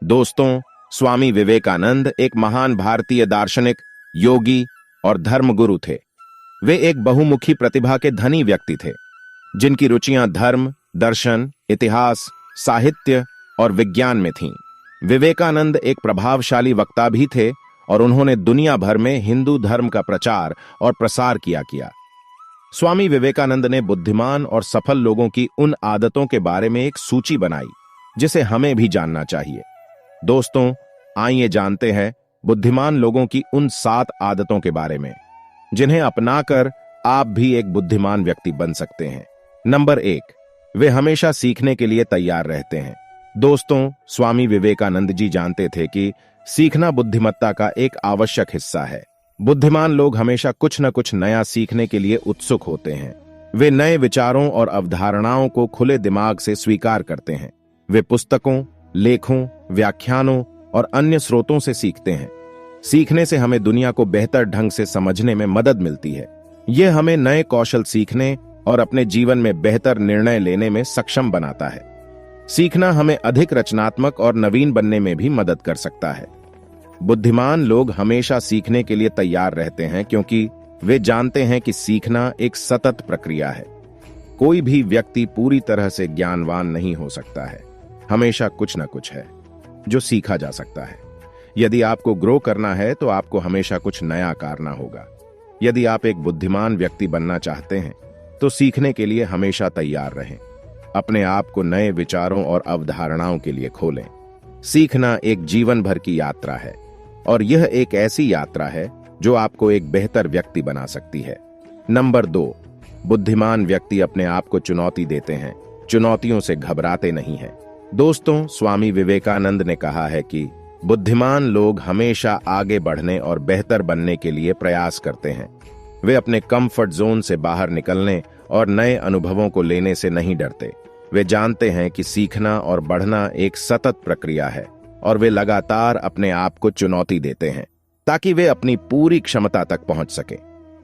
दोस्तों, स्वामी विवेकानंद एक महान भारतीय दार्शनिक, योगी और धर्मगुरु थे। वे एक बहुमुखी प्रतिभा के धनी व्यक्ति थे, जिनकी रुचियां धर्म, दर्शन, इतिहास, साहित्य और विज्ञान में थीं। विवेकानंद एक प्रभावशाली वक्ता भी थे और उन्होंने दुनिया भर में हिंदू धर्म का प्रचार और प्रसार किया। स्वामी विवेकानंद ने बुद्धिमान और सफल लोगों की उन आदतों के बारे में एक सूची बनाई जिसे हमें भी जानना चाहिए। दोस्तों, आइए जानते हैं बुद्धिमान लोगों की उन 7 आदतों के बारे में जिन्हें अपनाकर आप भी एक बुद्धिमान व्यक्ति बन सकते हैं। नंबर 1, वे हमेशा सीखने के लिए तैयार रहते हैं। दोस्तों, स्वामी विवेकानंद जी जानते थे कि सीखना बुद्धिमत्ता का एक आवश्यक हिस्सा है। बुद्धिमान लोग हमेशा कुछ न कुछ नया सीखने के लिए उत्सुक होते हैं। वे नए विचारों और अवधारणाओं को खुले दिमाग से स्वीकार करते हैं। वे पुस्तकों, लेखों, व्याख्यानों और अन्य स्रोतों से सीखते हैं। सीखने से हमें दुनिया को बेहतर ढंग से समझने में मदद मिलती है। यह हमें नए कौशल सीखने और अपने जीवन में बेहतर निर्णय लेने में सक्षम बनाता है। सीखना हमें अधिक रचनात्मक और नवीन बनने में भी मदद कर सकता है। बुद्धिमान लोग हमेशा सीखने के लिए तैयार रहते हैं क्योंकि वे जानते हैं कि सीखना एक सतत प्रक्रिया है। कोई भी व्यक्ति पूरी तरह से ज्ञानवान नहीं हो सकता है। हमेशा कुछ न कुछ है जो सीखा जा सकता है। यदि आपको ग्रो करना है तो आपको हमेशा कुछ नया करना होगा। यदि आप एक बुद्धिमान व्यक्ति बनना चाहते हैं तो सीखने के लिए हमेशा तैयार रहें। अपने आप को नए विचारों और अवधारणाओं के लिए खोलें। सीखना एक जीवन भर की यात्रा है और यह एक ऐसी यात्रा है जो आपको एक बेहतर व्यक्ति बना सकती है। नंबर 2, बुद्धिमान व्यक्ति अपने आप को चुनौती देते हैं, चुनौतियों से घबराते नहीं हैं। दोस्तों, स्वामी विवेकानंद ने कहा है कि बुद्धिमान लोग हमेशा आगे बढ़ने और बेहतर बनने के लिए प्रयास करते हैं। वे अपने कंफर्ट जोन से बाहर निकलने और नए अनुभवों को लेने से नहीं डरते। वे जानते हैं कि सीखना और बढ़ना एक सतत प्रक्रिया है और वे लगातार अपने आप को चुनौती देते हैं ताकि वे अपनी पूरी क्षमता तक पहुंच सकें।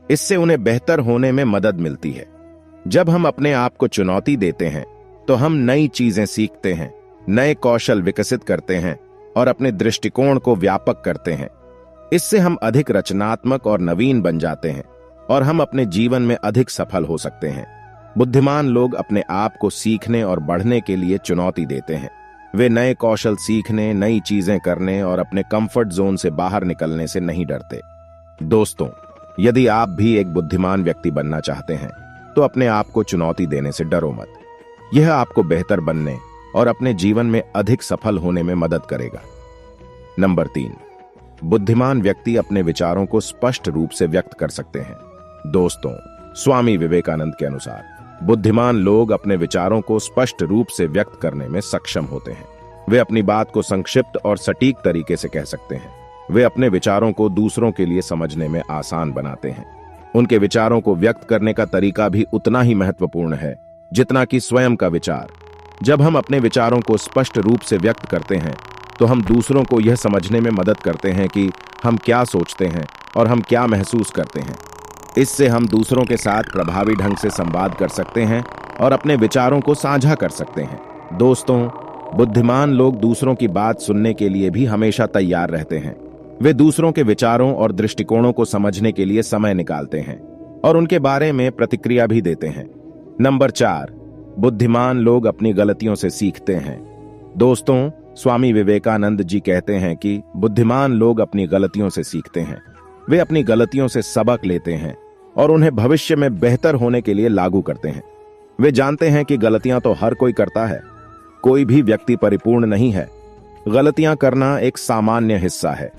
इससे उन्हें बेहतर होने में मदद मिलती है। जब हम अपने आप को चुनौती देते हैं तो हम नई चीजें सीखते हैं, नए कौशल विकसित करते हैं और अपने दृष्टिकोण को व्यापक करते हैं। इससे हम अधिक रचनात्मक और नवीन बन जाते हैं और हम अपने जीवन में अधिक सफल हो सकते हैं। बुद्धिमान लोग अपने आप को सीखने और बढ़ने के लिए चुनौती देते हैं। वे नए कौशल सीखने, नई चीजें करने और अपने कंफर्ट जोन से बाहर निकलने से नहीं डरते। दोस्तों, यदि आप भी एक बुद्धिमान व्यक्ति बनना चाहते हैं तो अपने आप को चुनौती देने से डरो मत। यह आपको बेहतर बनने और अपने जीवन में अधिक सफल होने में मदद करेगा। नंबर 3, बुद्धिमान व्यक्ति अपने विचारों को स्पष्ट रूप से व्यक्त कर सकते हैं। दोस्तों, स्वामी विवेकानंद के अनुसार बुद्धिमान लोग अपने विचारों को स्पष्ट रूप से व्यक्त करने में सक्षम होते हैं। वे अपनी बात को संक्षिप्त और सटीक तरीके से कह सकते हैं। वे अपने विचारों को दूसरों के लिए समझने में आसान बनाते हैं। उनके विचारों को व्यक्त करने का तरीका भी उतना ही महत्वपूर्ण है जितना कि स्वयं का विचार। जब हम अपने विचारों को स्पष्ट रूप से व्यक्त करते हैं तो हम दूसरों को यह समझने में मदद करते हैं कि हम क्या सोचते हैं और हम क्या महसूस करते हैं। इससे हम दूसरों के साथ प्रभावी ढंग से संवाद कर सकते हैं और अपने विचारों को साझा कर सकते हैं। दोस्तों, बुद्धिमान लोग दूसरों की बात सुनने के लिए भी हमेशा तैयार रहते हैं। वे दूसरों के विचारों और दृष्टिकोणों को समझने के लिए समय निकालते हैं और उनके बारे में प्रतिक्रिया भी देते हैं। नंबर 4, बुद्धिमान लोग अपनी गलतियों से सीखते हैं। दोस्तों, स्वामी विवेकानंद जी कहते हैं कि बुद्धिमान लोग अपनी गलतियों से सीखते हैं। वे अपनी गलतियों से सबक लेते हैं और उन्हें भविष्य में बेहतर होने के लिए लागू करते हैं। वे जानते हैं कि गलतियां तो हर कोई करता है। कोई भी व्यक्ति परिपूर्ण नहीं है। गलतियां करना एक सामान्य हिस्सा है।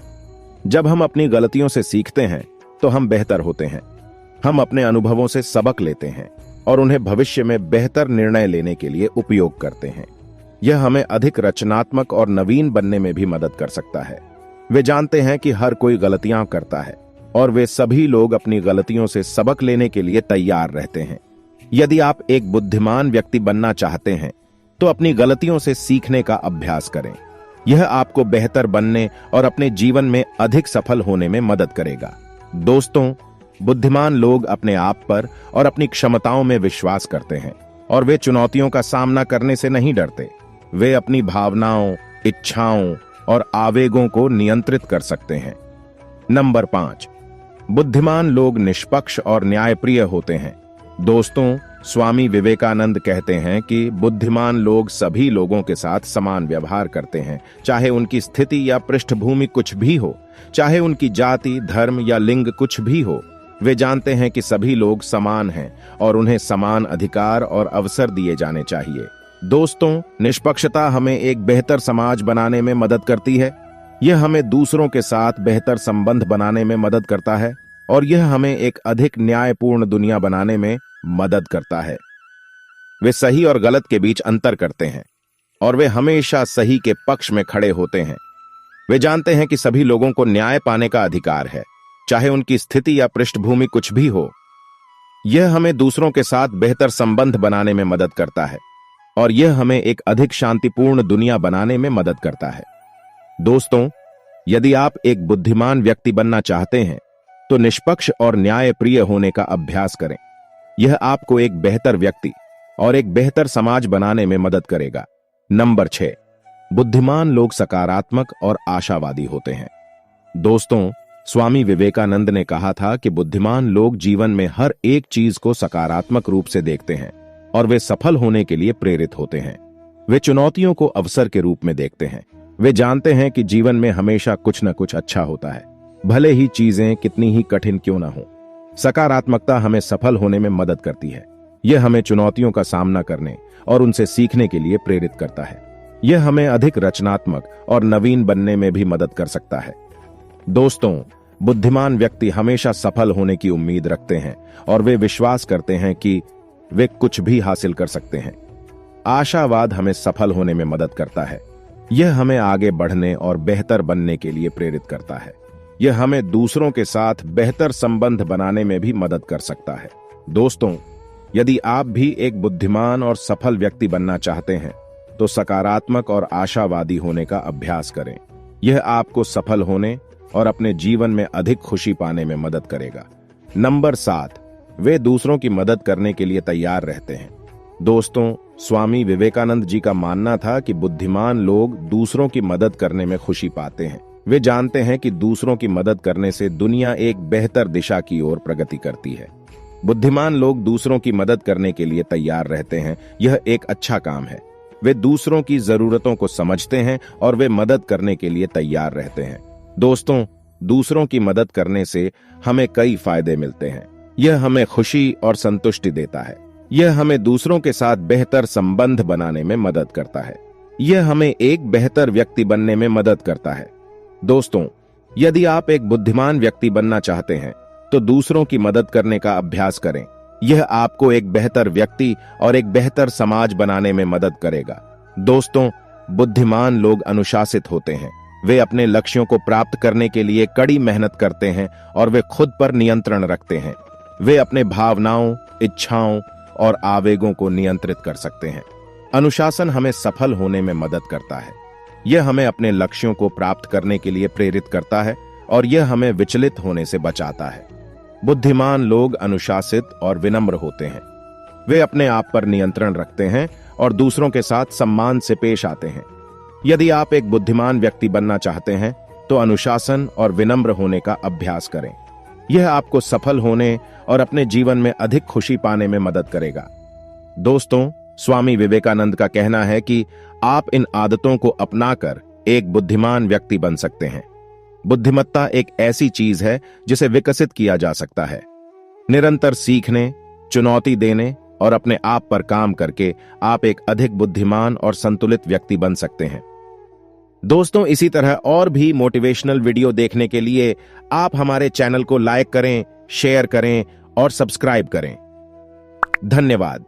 जब हम अपनी गलतियों से सीखते हैं तो हम बेहतर होते हैं। हम अपने अनुभवों से सबक लेते हैं और उन्हें भविष्य में बेहतर निर्णय लेने के लिए उपयोग करते हैं। यह हमें अधिक रचनात्मक और नवीन बनने में भी मदद कर सकता है। वे जानते हैं कि हर कोई गलतियां करता है और वे सभी लोग अपनी गलतियों से सबक लेने के लिए तैयार रहते हैं। यदि आप एक बुद्धिमान व्यक्ति बनना चाहते हैं तो अपनी गलतियों से सीखने का अभ्यास करें। यह आपको बेहतर बनने और अपने जीवन में अधिक सफल होने में मदद करेगा। दोस्तों, बुद्धिमान लोग अपने आप पर और अपनी क्षमताओं में विश्वास करते हैं और वे चुनौतियों का सामना करने से नहीं डरते। वे अपनी भावनाओं, इच्छाओं और आवेगों को नियंत्रित कर सकते हैं। नंबर 5, बुद्धिमान लोग निष्पक्ष और न्यायप्रिय होते हैं। दोस्तों, स्वामी विवेकानंद कहते हैं कि बुद्धिमान लोग सभी लोगों के साथ समान व्यवहार करते हैं, चाहे उनकी स्थिति या पृष्ठभूमि कुछ भी हो, चाहे उनकी जाति, धर्म या लिंग कुछ भी हो। वे जानते हैं कि सभी लोग समान हैं और उन्हें समान अधिकार और अवसर दिए जाने चाहिए। दोस्तों, निष्पक्षता हमें एक बेहतर समाज बनाने में मदद करती है। यह हमें दूसरों के साथ बेहतर संबंध बनाने में मदद करता है और यह हमें एक अधिक न्यायपूर्ण दुनिया बनाने में मदद करता है। वे सही और गलत के बीच अंतर करते हैं और वे हमेशा सही के पक्ष में खड़े होते हैं। वे जानते हैं कि सभी लोगों को न्याय पाने का अधिकार है, चाहे उनकी स्थिति या पृष्ठभूमि कुछ भी हो। यह हमें दूसरों के साथ बेहतर संबंध बनाने में मदद करता है और यह हमें एक अधिक शांतिपूर्ण दुनिया बनाने में मदद करता है। दोस्तों, यदि आप एक बुद्धिमान व्यक्ति बनना चाहते हैं तो निष्पक्ष और न्यायप्रिय होने का अभ्यास करें। यह आपको एक बेहतर व्यक्ति और एक बेहतर समाज बनाने में मदद करेगा। नंबर 6, बुद्धिमान लोग सकारात्मक और आशावादी होते हैं। दोस्तों, स्वामी विवेकानंद ने कहा था कि बुद्धिमान लोग जीवन में हर एक चीज को सकारात्मक रूप से देखते हैं और वे सफल होने के लिए प्रेरित होते हैं। वे चुनौतियों को अवसर के रूप में देखते हैं। वे जानते हैं कि जीवन में हमेशा कुछ न कुछ अच्छा होता है, भले ही चीजें कितनी ही कठिन क्यों न हो। सकारात्मकता हमें सफल होने में मदद करती है। यह हमें चुनौतियों का सामना करने और उनसे सीखने के लिए प्रेरित करता है। यह हमें अधिक रचनात्मक और नवीन बनने में भी मदद कर सकता है। दोस्तों, बुद्धिमान व्यक्ति हमेशा सफल होने की उम्मीद रखते हैं और वे विश्वास करते हैं कि वे कुछ भी हासिल कर सकते हैं। आशावाद हमें सफल होने में मदद करता है। यह हमें आगे बढ़ने और बेहतर बनने के लिए प्रेरित करता है। यह हमें दूसरों के साथ बेहतर संबंध बनाने में भी मदद कर सकता है। दोस्तों, यदि आप भी एक बुद्धिमान और सफल व्यक्ति बनना चाहते हैं तो सकारात्मक और आशावादी होने का अभ्यास करें। यह आपको सफल होने और अपने जीवन में अधिक खुशी पाने में मदद करेगा। नंबर 7, वे दूसरों की मदद करने के लिए तैयार रहते हैं। दोस्तों, स्वामी विवेकानंद जी का मानना था कि बुद्धिमान लोग दूसरों की मदद करने में खुशी पाते हैं। वे जानते हैं कि दूसरों की मदद करने से दुनिया एक बेहतर दिशा की ओर प्रगति करती है। बुद्धिमान लोग दूसरों की मदद करने के लिए तैयार रहते हैं। यह एक अच्छा काम है। वे दूसरों की जरूरतों को समझते हैं और वे मदद करने के लिए तैयार रहते हैं। दोस्तों, दूसरों की मदद करने से हमें कई फायदे मिलते हैं। यह हमें खुशी और संतुष्टि देता है। यह हमें दूसरों के साथ बेहतर संबंध बनाने में मदद करता है। यह हमें एक बेहतर व्यक्ति बनने में मदद करता है। दोस्तों, यदि आप एक बुद्धिमान व्यक्ति बनना चाहते हैं तो दूसरों की मदद करने का अभ्यास करें। यह आपको एक बेहतर व्यक्ति और एक बेहतर समाज बनाने में मदद करेगा। दोस्तों, बुद्धिमान लोग अनुशासित होते हैं। वे अपने लक्ष्यों को प्राप्त करने के लिए कड़ी मेहनत करते हैं और वे खुद पर नियंत्रण रखते हैं। वे अपने भावनाओं, इच्छाओं और आवेगों को नियंत्रित कर सकते हैं। अनुशासन हमें सफल होने में मदद करता है। यह हमें अपने लक्ष्यों को प्राप्त करने के लिए प्रेरित करता है और यह हमें विचलित होने से बचाता है। बुद्धिमान लोग अनुशासित और विनम्र होते हैं। वे अपने आप पर नियंत्रण रखते हैं और दूसरों के साथ सम्मान से पेश आते हैं। यदि आप एक बुद्धिमान व्यक्ति बनना चाहते हैं तो अनुशासन और विनम्र होने का अभ्यास करें। यह आपको सफल होने और अपने जीवन में अधिक खुशी पाने में मदद करेगा। दोस्तों, स्वामी विवेकानंद का कहना है कि आप इन आदतों को अपनाकर एक बुद्धिमान व्यक्ति बन सकते हैं। बुद्धिमत्ता एक ऐसी चीज है जिसे विकसित किया जा सकता है। निरंतर सीखने, चुनौती देने और अपने आप पर काम करके आप एक अधिक बुद्धिमान और संतुलित व्यक्ति बन सकते हैं। दोस्तों, इसी तरह और भी मोटिवेशनल वीडियो देखने के लिए आप हमारे चैनल को लाइक करें, शेयर करें और सब्सक्राइब करें। धन्यवाद।